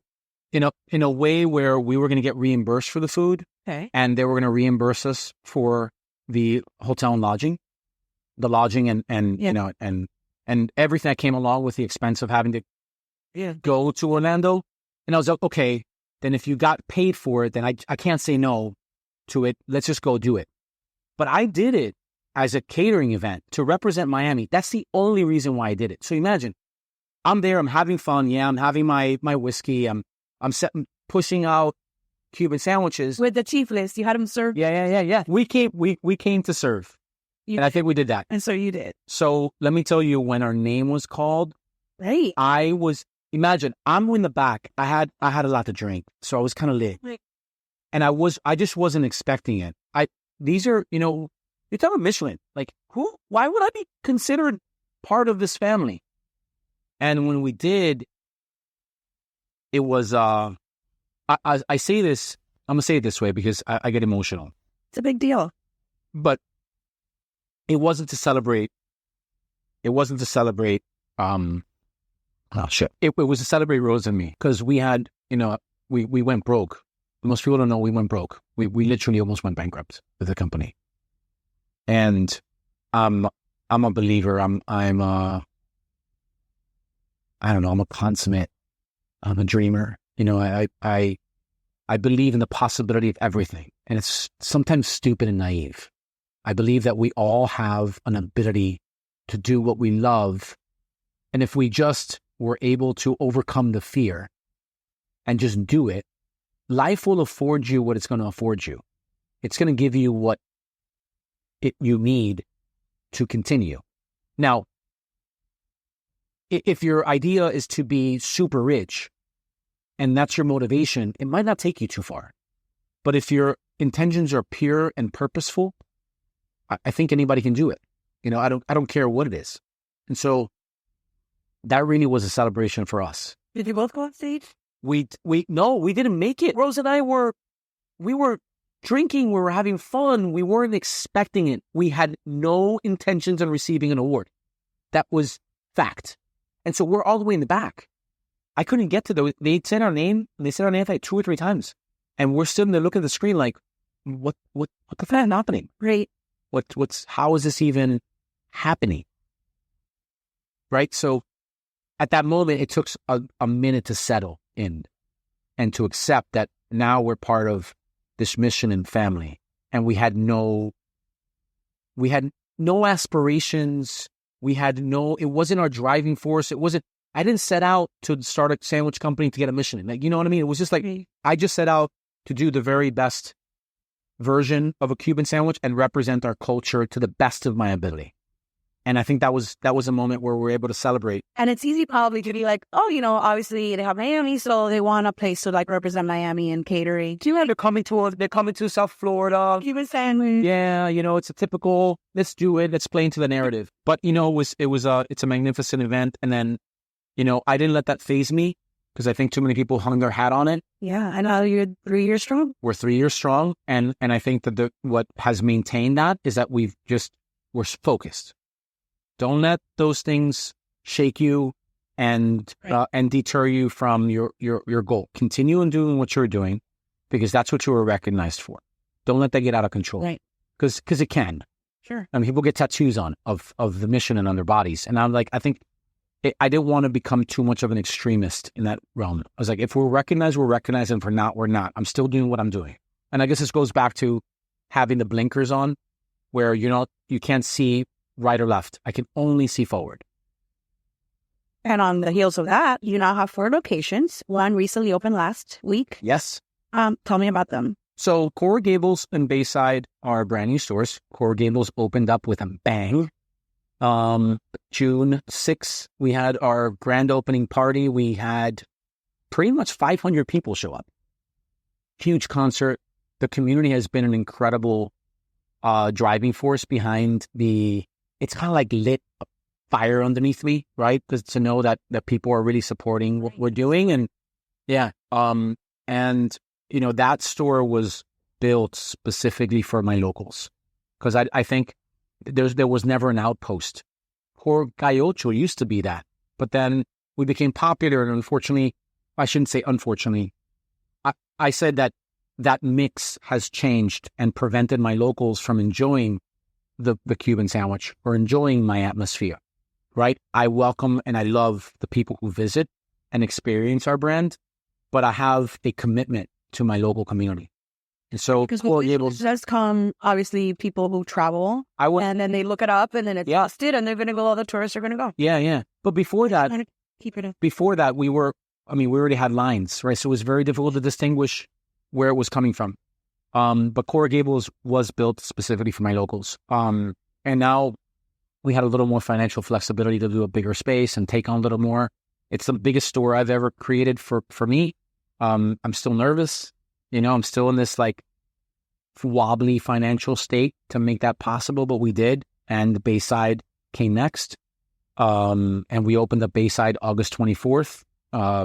in a way where we were going to get reimbursed for the food. Okay. And they were going to reimburse us for the hotel and lodging, and everything that came along with the expense of having to go to Orlando. And I was like, okay, then if you got paid for it, then I can't say no to it. Let's just go do it. But I did it as a catering event to represent Miami. That's the only reason why I did it. So imagine, I'm there, I'm having fun. Yeah, I'm having my whiskey. I'm pushing out Cuban sandwiches. With the chief list, you had them served? Yeah. We came to serve. And I think we did that. And so you did. So let me tell you, when our name was called, right. Imagine, I'm in the back. I had a lot to drink, so I was kind of lit. Right. And I just wasn't expecting it. These are, you're talking about Michelin. Like, why would I be considered part of this family? And when we did, it was, I say this, I'm going to say it this way because I get emotional. It's a big deal. But it wasn't to celebrate. It was to celebrate Rosa and me, because we had, we went broke. Most people don't know we went broke. We literally almost went bankrupt with the company. And I'm a believer. I'm a consummate. I'm a dreamer. I believe in the possibility of everything. And it's sometimes stupid and naive. I believe that we all have an ability to do what we love. And if we just were able to overcome the fear and just do it, life will afford you what it's going to afford you. It's going to give you what you need to continue. Now, if your idea is to be super rich and that's your motivation, it might not take you too far. But if your intentions are pure and purposeful, I think anybody can do it. I don't care what it is. And so that really was a celebration for us. Did you both go on stage? No, we didn't make it. Rose and I were drinking. We were having fun. We weren't expecting it. We had no intentions on receiving an award. That was fact. And so we're all the way in the back. I couldn't get to those. They said our name, and they said our name like 2 or 3 times. And we're sitting there looking at the screen like, what the fuck is happening? Right. How is this even happening? Right? So at that moment, it took a minute to settle in and to accept that now we're part of this Michelin family. And we had no aspirations. It wasn't our driving force. I didn't set out to start a sandwich company to get a Michelin. Like, you know what I mean? It was just like, I just set out to do the very best version of a Cuban sandwich and represent our culture to the best of my ability. And I think that was a moment where we were able to celebrate. And it's easy probably to be like, obviously they have Miami, so they want a place to like represent Miami and catering. They're coming to South Florida. Cuban sandwich. Yeah, it's a typical, let's do it, let's play into the narrative. But it's a magnificent event. And then, I didn't let that faze me because I think too many people hung their hat on it. Yeah, and now you're 3 years strong. We're 3 years strong. And I think that what has maintained that is that we're focused. Don't let those things shake you and deter you from your goal. Continue in doing what you're doing because that's what you were recognized for. Don't let that get out of control. Right. Because it can. Sure. I mean, people get tattoos of the Michelin on their bodies. And I'm like, I didn't want to become too much of an extremist in that realm. I was like, if we're recognized, we're recognized. And if we're not, we're not. I'm still doing what I'm doing. And I guess this goes back to having the blinkers on where you can't see right or left. I can only see forward. And on the heels of that, you now have 4 locations. One recently opened last week. Yes. Tell me about them. So Coral Gables and Bayside are brand new stores. Coral Gables opened up with a bang. June 6th, we had our grand opening party. We had pretty much 500 people show up. Huge concert. The community has been an incredible driving force behind it's kind of like lit fire underneath me, right? Because to know that people are really supporting what we're doing. And that store was built specifically for my locals. Because I think there was never an outpost. Por Gaiocho used to be that. But then we became popular, and unfortunately, I shouldn't say unfortunately, I said that mix has changed and prevented my locals from enjoying the Cuban sandwich or enjoying my atmosphere, right? I welcome and I love the people who visit and experience our brand, but I have a commitment to my local community. And so, because does come, obviously, people who travel, and then they look it up, and then it's listed, and they're going to go, all the tourists are going to go. Yeah. But before that, we already had lines, right? So it was very difficult to distinguish where it was coming from. But Coral Gables was built specifically for my locals. And now we had a little more financial flexibility to do a bigger space and take on a little more. It's the biggest store I've ever created for me. I'm still nervous. I'm still in this like wobbly financial state to make that possible, but we did. And the Bayside came next. And we opened up Bayside August 24th,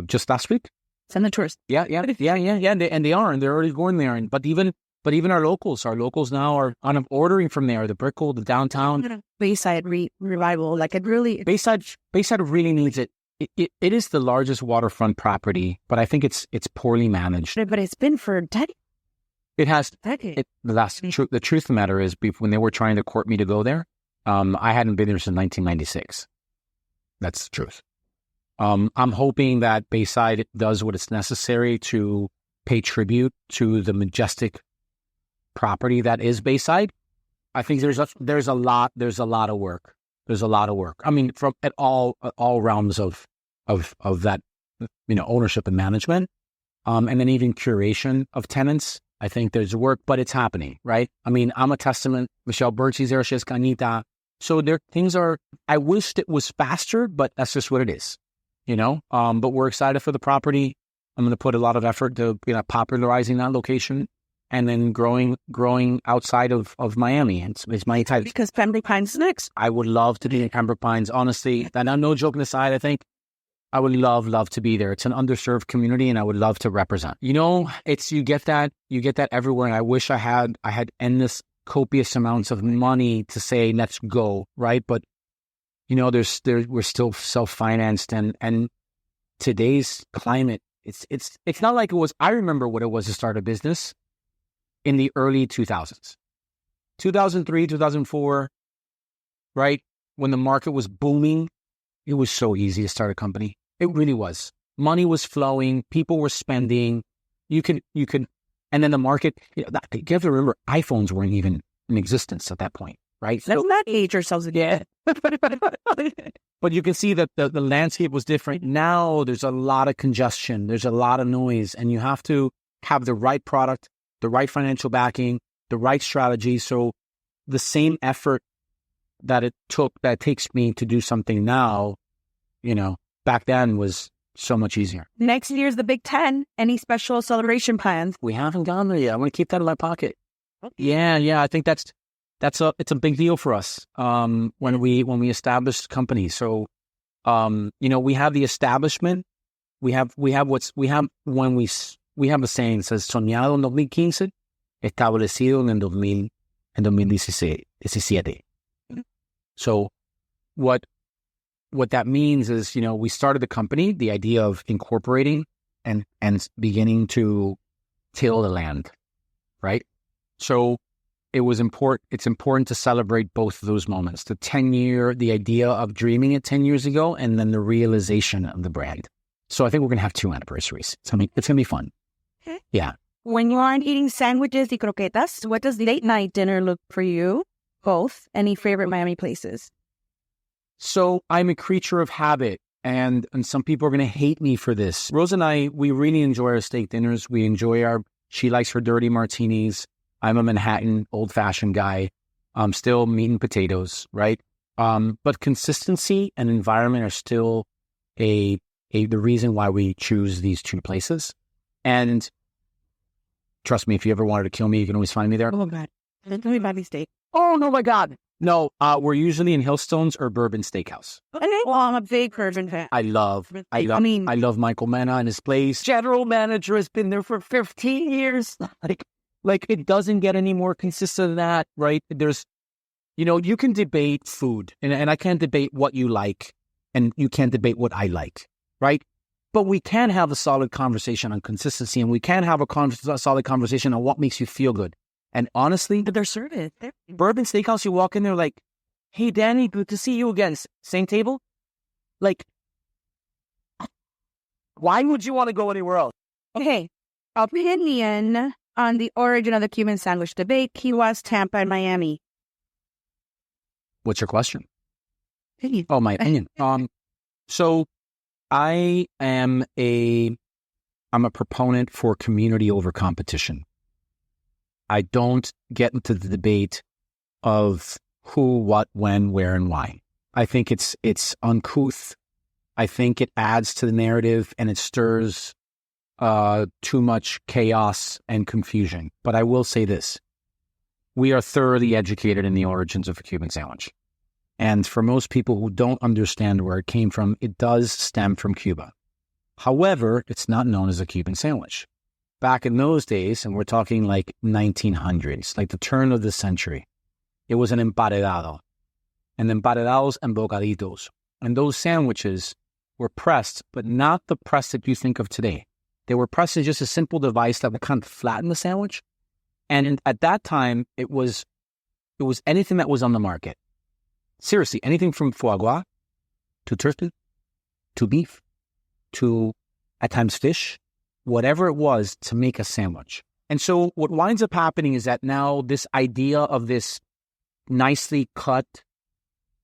just last week. Send the tourists. Yeah. And they are, and they're already going there. But even our locals now are ordering from there. The Brickell, the downtown Bayside revival, like it really. Bayside really needs it. It is the largest waterfront property, but I think it's poorly managed. But it's been for decades. It has. The truth of the matter is, when they were trying to court me to go there, I hadn't been there since 1996. That's the truth. I'm hoping that Bayside does what is necessary to pay tribute to the majestic property that is Bayside. I think there's a lot of work. There's a lot of work. I mean, from at all realms of that, ownership and management, and then even curation of tenants. I think there's work, but it's happening, right? I mean, I'm a testament. Michelle Birchie's there. She has Canita. So things are. I wished it was faster, but that's just what it is. But we're excited for the property. I'm going to put a lot of effort to popularizing that location and then growing outside of Miami. It's my type. Because Pembroke Pines is next. I would love to be in Pembroke Pines, honestly. And I'm no joking aside, I think I would love to be there. It's an underserved community, and I would love to represent. You get that everywhere. And I wish I had endless, copious amounts of money to say, let's go, right? But we're still self-financed, and today's climate, it's not like it was. I remember what it was to start a business in the early 2000s, 2003, 2004, right? When the market was booming, it was so easy to start a company. It really was. Money was flowing, people were spending. You could, and then the market. You have to remember, iPhones weren't even in existence at that point. Right? Let's not age ourselves again. But you can see that the landscape was different. Now there's a lot of congestion. There's a lot of noise. And you have to have the right product, the right financial backing, the right strategy. So the same effort that takes me to do something now, back then was so much easier. Next year's the Big Ten. Any special celebration plans? We haven't gone there yet. I want to keep that in my pocket. Okay. Yeah. I think it's a big deal for us when we establish the company. So we have the establishment. We have a saying that says soñado en 2015, establecido en 2017. So what that means is, we started the company, the idea of incorporating and beginning to till the land, right? So it's important to celebrate both of those moments, the idea of dreaming it 10 years ago, and then the realization of the brand. So I think we're going to have 2 anniversaries. It's going to be fun. Okay. Yeah. When you aren't eating sandwiches y croquetas, what does late night dinner look for you? Both. Any favorite Miami places? So I'm a creature of habit, and some people are going to hate me for this. Rose and I, we really enjoy our steak dinners. She likes her dirty martinis. I'm a Manhattan old-fashioned guy. I'm still meat and potatoes, right? But consistency and environment are still the reason why we choose these two places. And trust me, if you ever wanted to kill me, you can always find me there. Oh, God. Tell me about these steak. Oh, no, my God. No, we're usually in Hillstones or Bourbon Steakhouse. Okay. Well, I'm a big bourbon fan. I love Michael Manna and his place. General manager has been there for 15 years. Like it doesn't get any more consistent than that, right? There's, you can debate food, and I can't debate what you like, and you can't debate what I like, right? But we can have a solid conversation on consistency, and we can have a solid conversation on what makes you feel good. And honestly, But they're service. Bourbon Steakhouse, you walk in there like, hey, Danny, good to see you again. Same table? Like, why would you want to go anywhere else? Okay. Opinion on the origin of the Cuban sandwich debate, Key West, Tampa, and Miami. What's your question? Opinion. Oh, my opinion. So I am I'm a proponent for community over competition. I don't get into the debate of who, what, when, where, and why. I think it's uncouth. I think it adds to the narrative and it stirs too much chaos and confusion. But I will say this. We are thoroughly educated in the origins of a Cuban sandwich. And for most people who don't understand where it came from, it does stem from Cuba. However, it's not known as a Cuban sandwich. Back in those days, and we're talking like 1900s, like the turn of the century, it was an emparedado, and emparedados and bocaditos. And those sandwiches were pressed, but not the press that you think of today. They were pressed as just a simple device that would kind of flatten the sandwich. And at that time, it was anything that was on the market. Seriously, anything from foie gras to turkey to beef to, at times, fish, whatever it was to make a sandwich. And so what winds up happening is that now this idea of this nicely cut,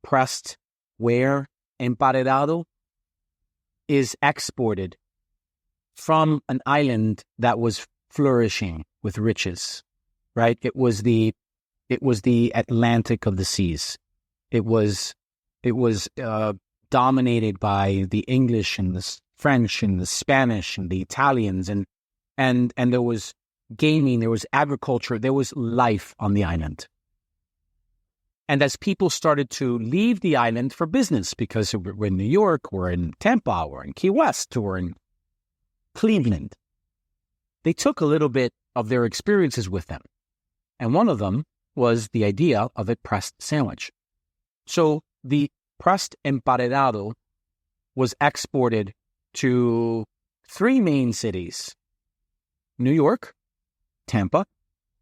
pressed ware, emparedado, is exported from an island that was flourishing with riches, right? It was the Atlantic of the seas. It was dominated by the English and the French and the Spanish and the Italians, and there was gaming, there was agriculture, there was life on the island. And as people started to leave the island for business, because we're in New York, we're in Tampa, we're in Key West, we're in Cleveland, they took a little bit of their experiences with them. And one of them was the idea of a pressed sandwich. So the pressed emparedado was exported to three main cities: New York, Tampa,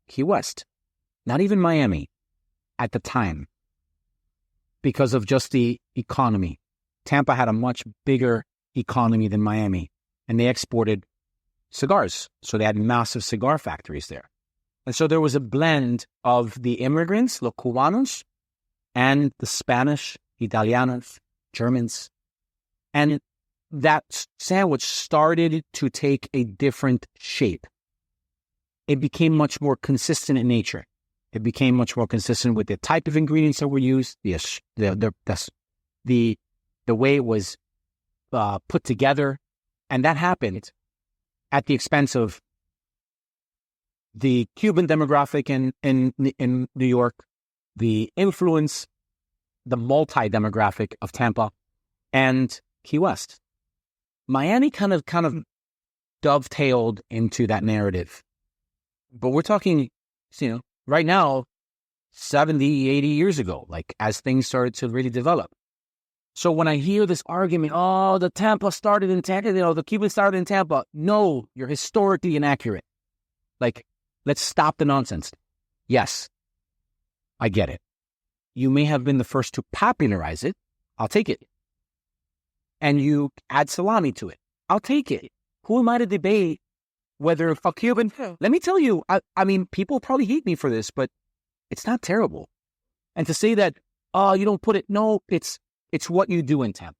Key West, not even Miami at the time, because of just the economy. Tampa had a much bigger economy than Miami, and they exported cigars. So they had massive cigar factories there. And so there was a blend of the immigrants, los Cubanos, and the Spanish, Italianos, Germans. And that sandwich started to take a different shape. It became much more consistent in nature. It became much more consistent with the type of ingredients that were used, the way it was put together. And that happened at the expense of the Cuban demographic in New York, the influence, the multi-demographic of Tampa, and Key West. Miami kind of dovetailed into that narrative. But we're talking, right now, 70, 80 years ago, like as things started to really develop. So when I hear this argument, the Tampa started in Tampa, the Cuban started in Tampa. No, you're historically inaccurate. Like, let's stop the nonsense. Yes, I get it. You may have been the first to popularize it. I'll take it. And you add salami to it. I'll take it. Who am I to debate whether a Cuban... Let me tell you, I mean, people probably hate me for this, but it's not terrible. And to say that, you don't put it... No, it's what you do in Tampa.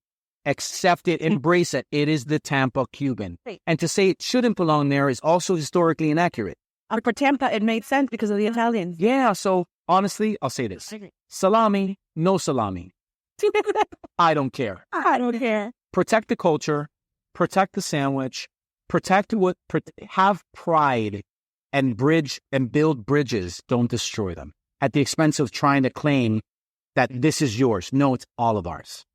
Accept it, embrace it. It is the Tampa Cuban. And to say it shouldn't belong there is also historically inaccurate. For Tampa, it made sense because of the Italians. Yeah, so honestly, I'll say this. Salami, no salami. I don't care. I don't care. Protect the culture, protect the sandwich, have pride and build bridges. Don't destroy them at the expense of trying to claim that this is yours. No, it's all of ours.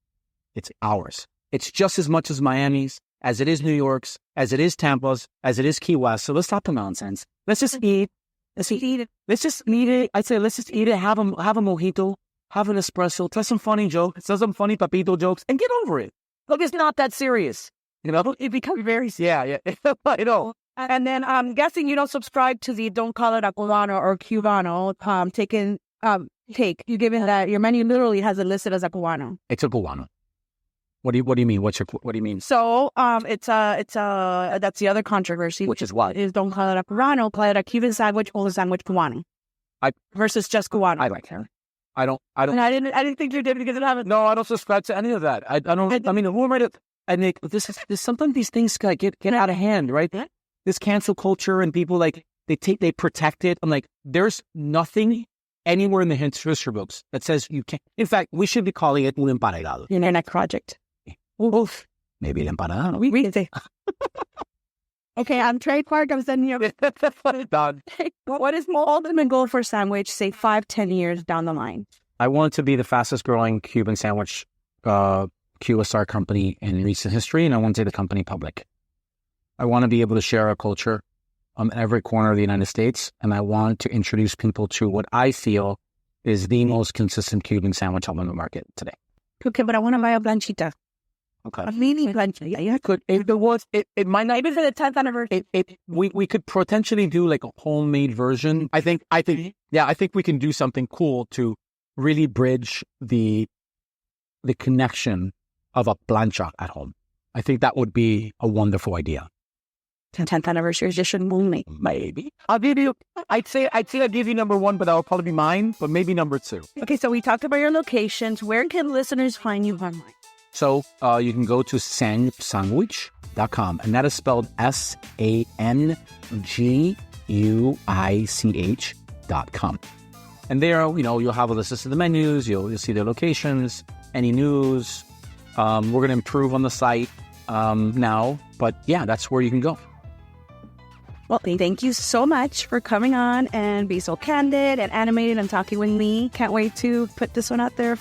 It's ours. It's just as much as Miami's, as it is New York's, as it is Tampa's, as it is Key West. So let's stop the nonsense. Let's just eat. Let's eat it. Let's just eat it. I'd say let's just eat it. Have a mojito. Have an espresso. Tell some funny jokes. Tell some funny papito jokes, and get over it. Look, it's not that serious. You know, It becomes very serious. yeah. I know. And then I'm guessing you don't subscribe to the don't call it a cubano or cubano. You give it that your menu literally has it listed as a cubano. It's a cubano. What do you mean? What do you mean? So that's the other controversy, Which is what? Is don't call it a cubano, call it a Cuban sandwich or a sandwich cubano. Versus just cubano. I like her. I don't. And I didn't think you did because it haven't. No, I don't subscribe to any of that. I don't. I mean, who am I to? I think this sometimes these things get out of hand, right? Yeah. This cancel culture and people like they protect it. I'm like, there's nothing anywhere in the history books that says you can't. In fact, we should be calling it un emparedado. Your next project. Oof. Maybe el empanado. We can say. Okay, I'm trademark. I'm sending you. Done. What is my ultimate goal for sandwich, say 5-10 years down the line? I want to be the fastest growing Cuban sandwich QSR company in recent history, and I want to take the company public. I want to be able to share our culture in every corner of the United States, and I want to introduce people to what I feel is the most consistent Cuban sandwich on the market today. Okay, but I want to buy a planchita. Okay. A mini planchita. Yeah, It might not. maybe for the 10th anniversary. We could potentially do like a homemade version. I think we can do something cool to really bridge the connection of a plancha at home. I think that would be a wonderful idea. 10th anniversary edition only. Maybe. I'd say I'd give you number one, but that would probably be mine, but maybe number two. Okay, so we talked about your locations. Where can listeners find you online? So you can go to Sanguich.com, and that is spelled SANGUICH.com. And there, you'll have a list of the menus, you'll see their locations, any news. We're going to improve on the site now, but yeah, that's where you can go. Well, thank you so much for coming on and be so candid and animated and talking with me. Can't wait to put this one out there.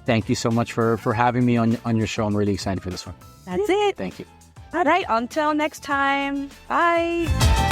Thank you so much for having me on your show. I'm really excited for this one. That's it. Thank you. All right. Until next time. Bye.